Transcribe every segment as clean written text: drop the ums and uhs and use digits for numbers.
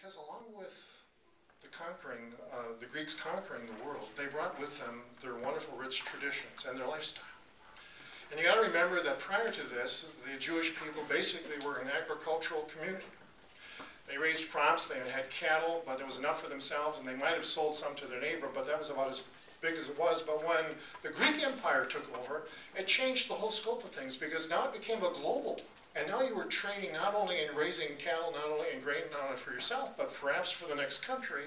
Because along with the Greeks conquering the world, they brought with them their wonderful rich traditions and their lifestyle. And you got to remember that prior to this, the Jewish people basically were an agricultural community. They raised crops, they had cattle, but there was enough for themselves, and they might have sold some to their neighbor, but that was about as big as it was. But when the Greek Empire took over, it changed the whole scope of things, because now it became a global. And now you were trading not only in raising cattle, not only in grain, not only for yourself, but perhaps for the next country.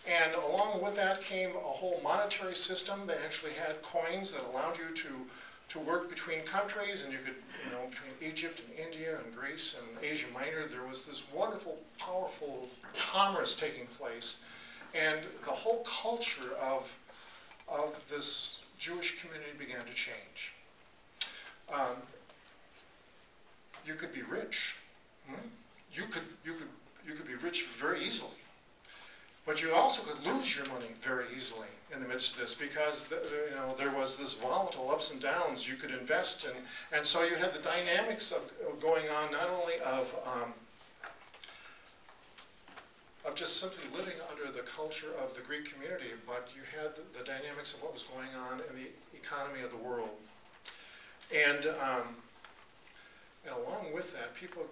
And along with that came a whole monetary system. They actually had coins that allowed you to work between countries, and you could, between Egypt and India and Greece and Asia Minor, there was this wonderful, powerful commerce taking place. And the whole culture of this Jewish community began to change. You could be rich. You could be rich very easily. But you also could lose your money very easily in the midst of this, because there was this volatile ups and downs. You could invest in, and so you had the dynamics of going on, not only of just simply living under the culture of the Greek community, but you had the dynamics of what was going on in the economy of the world. And along with that, people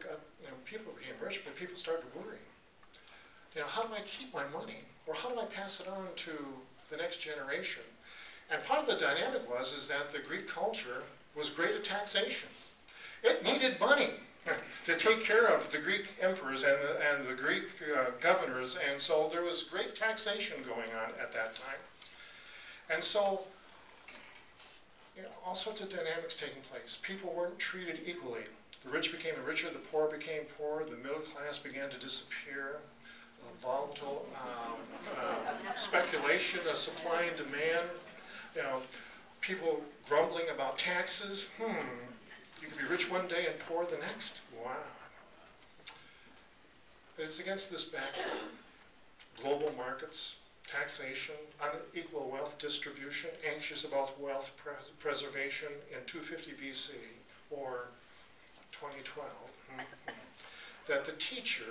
became rich, but people started to worry. How do I keep my money? Or how do I pass it on to the next generation? And part of the dynamic is that the Greek culture was great at taxation. It needed money to take care of the Greek emperors and the Greek governors, and so there was great taxation going on at that time. And so, all sorts of dynamics taking place. People weren't treated equally. The rich became richer, the poor became poorer, the middle class began to disappear. Volatile speculation of supply and demand, people grumbling about taxes. You could be rich one day and poor the next. Wow. But it's against this backdrop. Global markets, taxation, unequal wealth distribution, anxious about wealth preservation in 250 BC or 2012, that the teacher,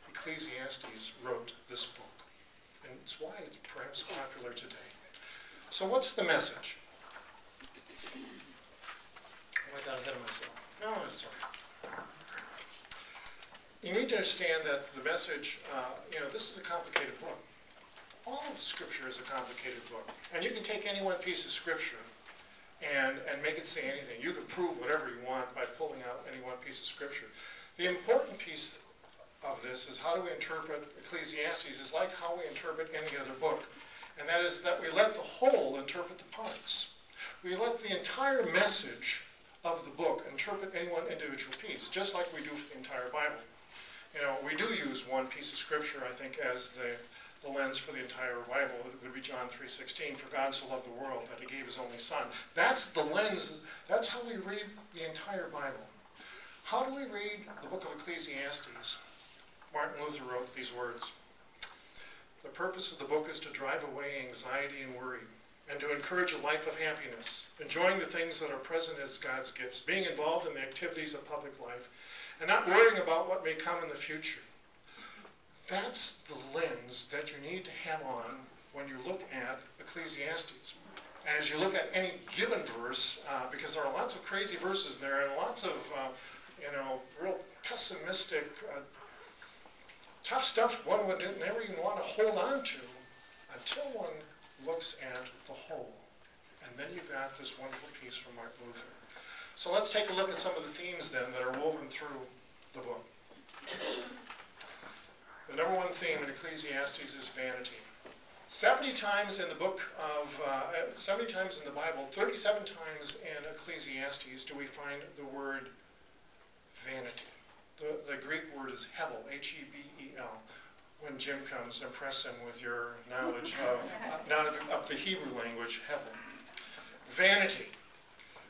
Ecclesiastes, wrote this book. And it's why it's perhaps popular today. So what's the message? I got ahead of myself. No, it's all right. You need to understand that the message, this is a complicated book. All of Scripture is a complicated book. And you can take any one piece of Scripture and make it say anything. You can prove whatever you want by pulling out any one piece of Scripture. The important piece of this is how do we interpret Ecclesiastes is like how we interpret any other book. And that is that we let the whole interpret the parts. We let the entire message of the book interpret any one individual piece, just like we do for the entire Bible. We do use one piece of Scripture, I think, as the lens for the entire Bible. It would be John 3:16, for God so loved the world that he gave his only son. That's the lens, that's how we read the entire Bible. How do we read the book of Ecclesiastes? Martin Luther wrote these words: the purpose of the book is to drive away anxiety and worry, and to encourage a life of happiness, enjoying the things that are present as God's gifts, being involved in the activities of public life, and not worrying about what may come in the future. That's the lens that you need to have on when you look at Ecclesiastes. And as you look at any given verse, because there are lots of crazy verses in there, and lots of, real pessimistic, tough stuff one would never even want to hold on to until one looks at the whole. And then you've got this wonderful piece from Martin Luther. So let's take a look at some of the themes then that are woven through the book. The number one theme in Ecclesiastes is vanity. 70 times in the book of, 70 times in the Bible, 37 times in Ecclesiastes do we find the word vanity. The Greek word is hebel, H-E-B-E-L. When Jim comes, impress him with your knowledge of the Hebrew language, hebel. Vanity.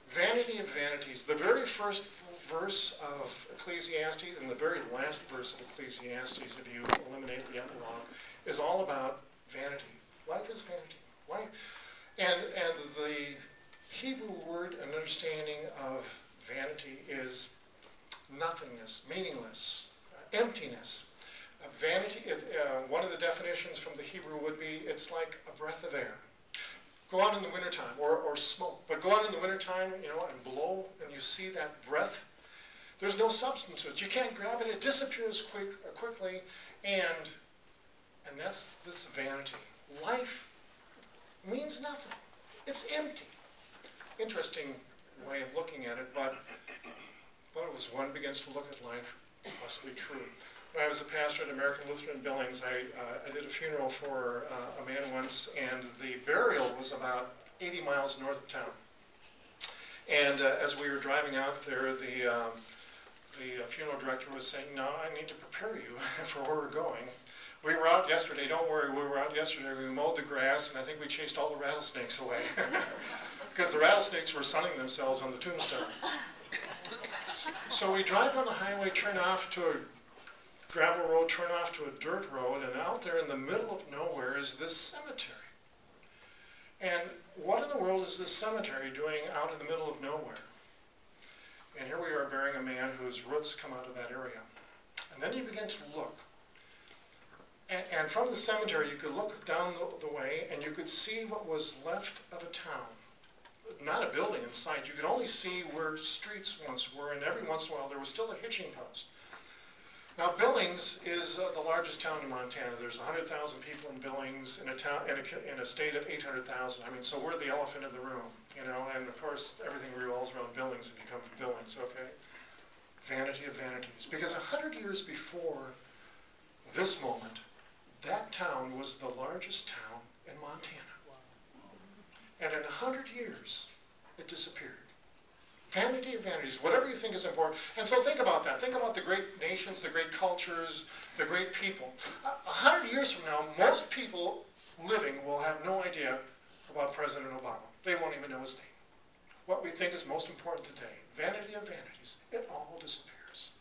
Vanity of vanities. The very first verse of Ecclesiastes and the very last verse of Ecclesiastes, if you eliminate the epilogue, is all about vanity. Life is vanity. Life. And the Hebrew word and understanding of vanity is nothingness, meaningless, emptiness. Vanity, one of the definitions from the Hebrew would be, it's like a breath of air. Go out in the wintertime, or smoke, but go out in the wintertime, and blow, and you see that breath. There's no substance to it. You can't grab it. It disappears quickly, and that's this vanity. Life means nothing. It's empty. Interesting way of looking at it, but as one begins to look at life, it's possibly true. When I was a pastor at American Lutheran Billings, I did a funeral for a man once, and the burial was about 80 miles north of town. And as we were driving out there, the funeral director was saying, "No, I need to prepare you for where we're going. We were out yesterday, don't worry, we were out yesterday, we mowed the grass, and I think we chased all the rattlesnakes away." Because the rattlesnakes were sunning themselves on the tombstones. So we drive on the highway, turn off to a gravel road, turn off to a dirt road, and out there in the middle of nowhere is this cemetery. And what in the world is this cemetery doing out in the middle of nowhere? And here we are burying a man whose roots come out of that area. And then you begin to look. And from the cemetery, you could look down the way, and you could see what was left of a town. Not a building in sight. You could only see where streets once were, and every once in a while there was still a hitching post. Now, Billings is the largest town in Montana. There's 100,000 people in Billings, in a state of 800,000. I mean, so we're the elephant in the room, and of course everything revolves around Billings if you come from Billings, okay? Vanity of vanities. Because 100 years before this moment, that town was the largest town in Montana. And in 100 years, it disappeared. Vanity of vanities, whatever you think is important. And so think about that. Think about the great nations, the great cultures, the great people. 100 years from now, most people living will have no idea about President Obama. They won't even know his name. What we think is most important today, vanity of vanities, it all disappears.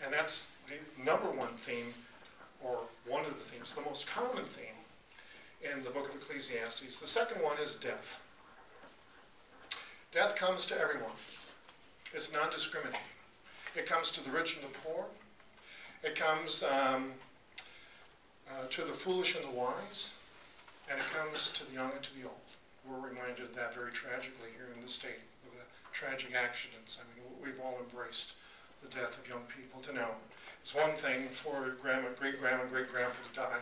And that's the number one theme, or one of the themes, the most common theme in the book of Ecclesiastes. The second one is death. Death comes to everyone. It's non-discriminating. It comes to the rich and the poor. It comes to the foolish and the wise. And it comes to the young and to the old. We're reminded of that very tragically here in the state with the tragic accidents. I mean, we've all embraced the death of young people to know. It's one thing for great-grandma and great-grandpa to die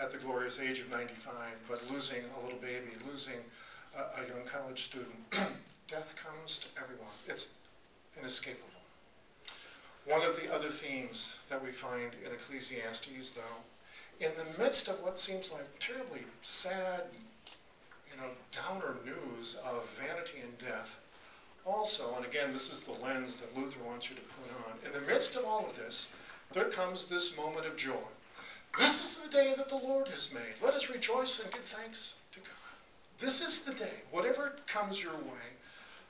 at the glorious age of 95, but losing a little baby, losing a young college student, death comes to everyone. It's inescapable. One of the other themes that we find in Ecclesiastes, though, in the midst of what seems like terribly sad, downer news of vanity and death, also, and again, this is the lens that Luther wants you to put on, in the midst of all of this, there comes this moment of joy. This is the day that the Lord has made. Let us rejoice and give thanks to God. This is the day, whatever comes your way,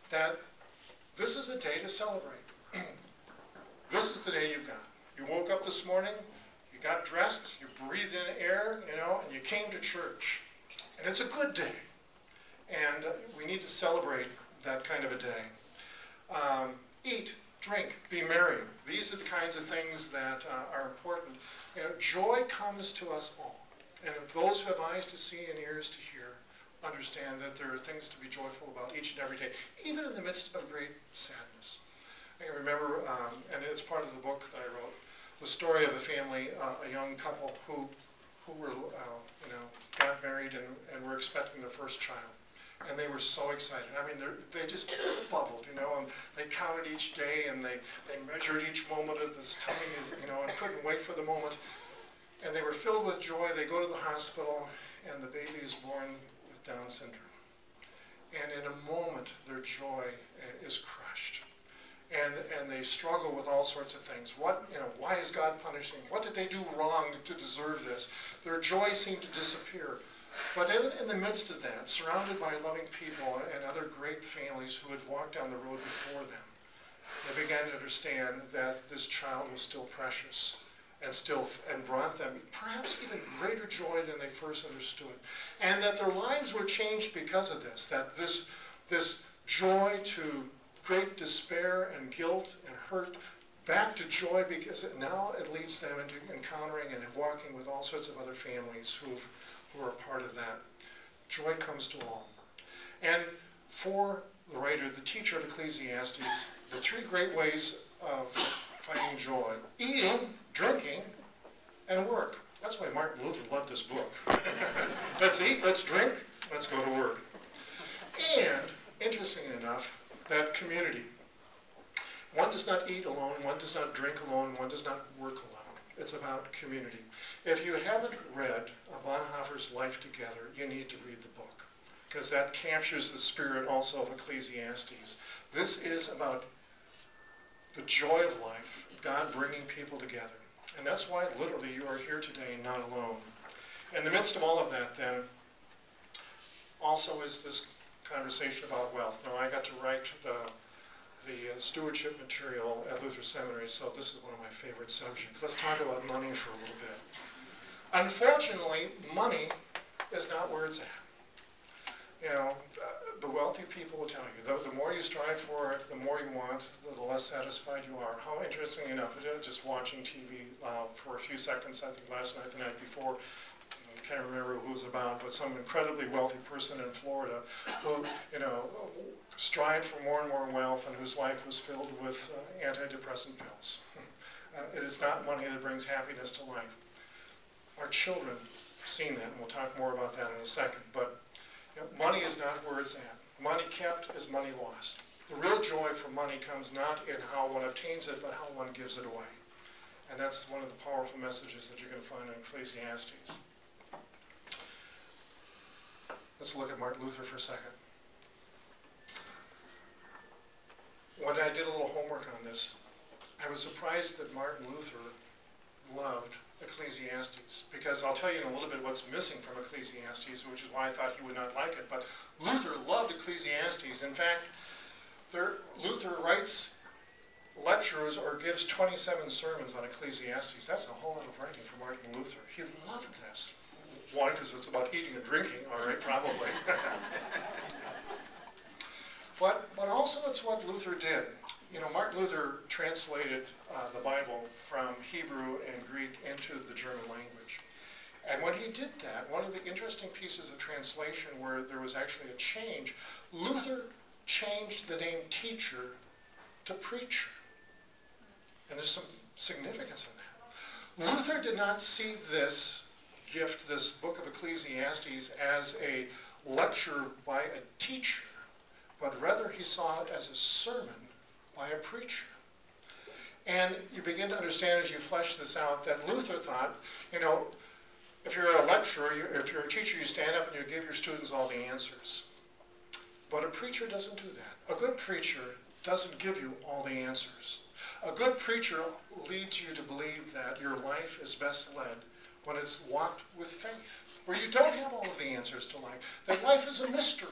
that this is a day to celebrate. This is the day you got. You woke up this morning, you got dressed, you breathed in air, and you came to church. And it's a good day. And we need to celebrate that kind of a day. Eat, drink, be merry. These are the kinds of things that are important. Joy comes to us all. And if those who have eyes to see and ears to hear understand that there are things to be joyful about each and every day, even in the midst of great sadness. I remember, and it's part of the book that I wrote, the story of a family, a young couple who were, got married and were expecting their first child. And they were so excited. I mean, they just bubbled, and they counted each day, and they measured each moment of this tummy, and couldn't wait for the moment. And they were filled with joy. They go to the hospital, and the baby is born with Down syndrome. And in a moment, their joy is crushed. And they struggle with all sorts of things. Why is God punishing? What did they do wrong to deserve this? Their joy seemed to disappear. But in the midst of that, surrounded by loving people and other great families who had walked down the road before them, they began to understand that this child was still precious and brought them perhaps even greater joy than they first understood. And that their lives were changed because of this, that this joy to great despair and guilt and hurt back to joy, because now it leads them into encountering and walking with all sorts of other families who are a part of that. Joy comes to all. And for the writer, the teacher of Ecclesiastes, the three great ways of finding joy: eating, drinking, and work. That's why Martin Luther loved this book. Let's eat, let's drink, let's go to work. And, interestingly enough, that community. One does not eat alone, one does not drink alone, one does not work alone. It's about community. If you haven't read Bonhoeffer's Life Together, you need to read the book, because that captures the spirit also of Ecclesiastes. This is about the joy of life, God bringing people together. And that's why, literally, you are here today, not alone. In the midst of all of that, then, also is this conversation about wealth. Now, I got to write the stewardship material at Luther Seminary, so this is one of my favorite subjects. Let's talk about money for a little bit. Unfortunately, money is not where it's at. You know, the wealthy people will tell you, the more you strive for it, the more you want, the less satisfied you are. How interesting enough, just watching TV for a few seconds, I think last night, the night before, I can't remember who it was about, but some incredibly wealthy person in Florida who, strived for more and more wealth and whose life was filled with antidepressant pills. It is not money that brings happiness to life. Our children have seen that, and we'll talk more about that in a second, but money is not where it's at. Money kept is money lost. The real joy for money comes not in how one obtains it, but how one gives it away. And that's one of the powerful messages that you're going to find in Ecclesiastes. Let's look at Martin Luther for a second. When I did a little homework on this, I was surprised that Martin Luther loved Ecclesiastes, because I'll tell you in a little bit what's missing from Ecclesiastes, which is why I thought he would not like it. But Luther loved Ecclesiastes. In fact, Luther writes lectures or gives 27 sermons on Ecclesiastes. That's a whole lot of writing for Martin Luther. He loved this. One, because it's about eating and drinking, all right, probably. But also it's what Luther did. Martin Luther translated the Bible from Hebrew and Greek into the German language. And when he did that, one of the interesting pieces of translation where there was actually a change, Luther changed the name teacher to preacher. And there's some significance in that. Luther did not see this gift, this book of Ecclesiastes, as a lecture by a teacher, but rather he saw it as a sermon by a preacher. And you begin to understand as you flesh this out that Luther thought, if you're a lecturer, if you're a teacher, you stand up and you give your students all the answers. But a preacher doesn't do that. A good preacher doesn't give you all the answers. A good preacher leads you to believe that your life is best led when it's walked with faith, where you don't have all of the answers to life, that life is a mystery.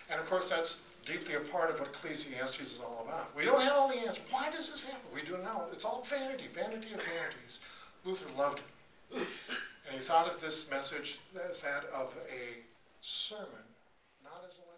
And of course, that's deeply a part of what Ecclesiastes is all about. We don't have all the answers. Why does this happen? We don't know. It's all vanity, vanity of vanities. Luther loved it. And he thought of this message as that of a sermon, not as a